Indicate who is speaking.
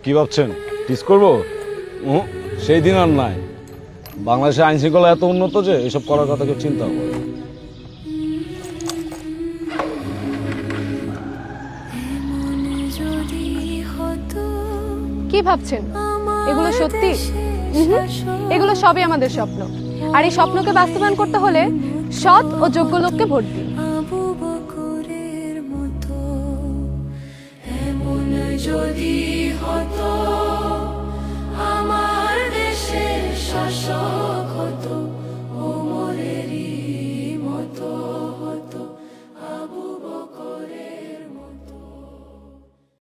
Speaker 1: কি ভাবছেন টিস করবো? সেই দিন আর নাই। বাংলাদেশের আইন শৃঙ্খলা এত উন্নত যে এসব করার কথা কেউ চিন্তা করে।
Speaker 2: কি ভাবছেন এগুলো সত্যি? এগুলো সবই আমাদের স্বপ্ন, আর এই স্বপ্নকে বাস্তবায়ন করতে হলে সৎ ও যোগ্য লোককে ভোট দিন।
Speaker 3: যদি হতো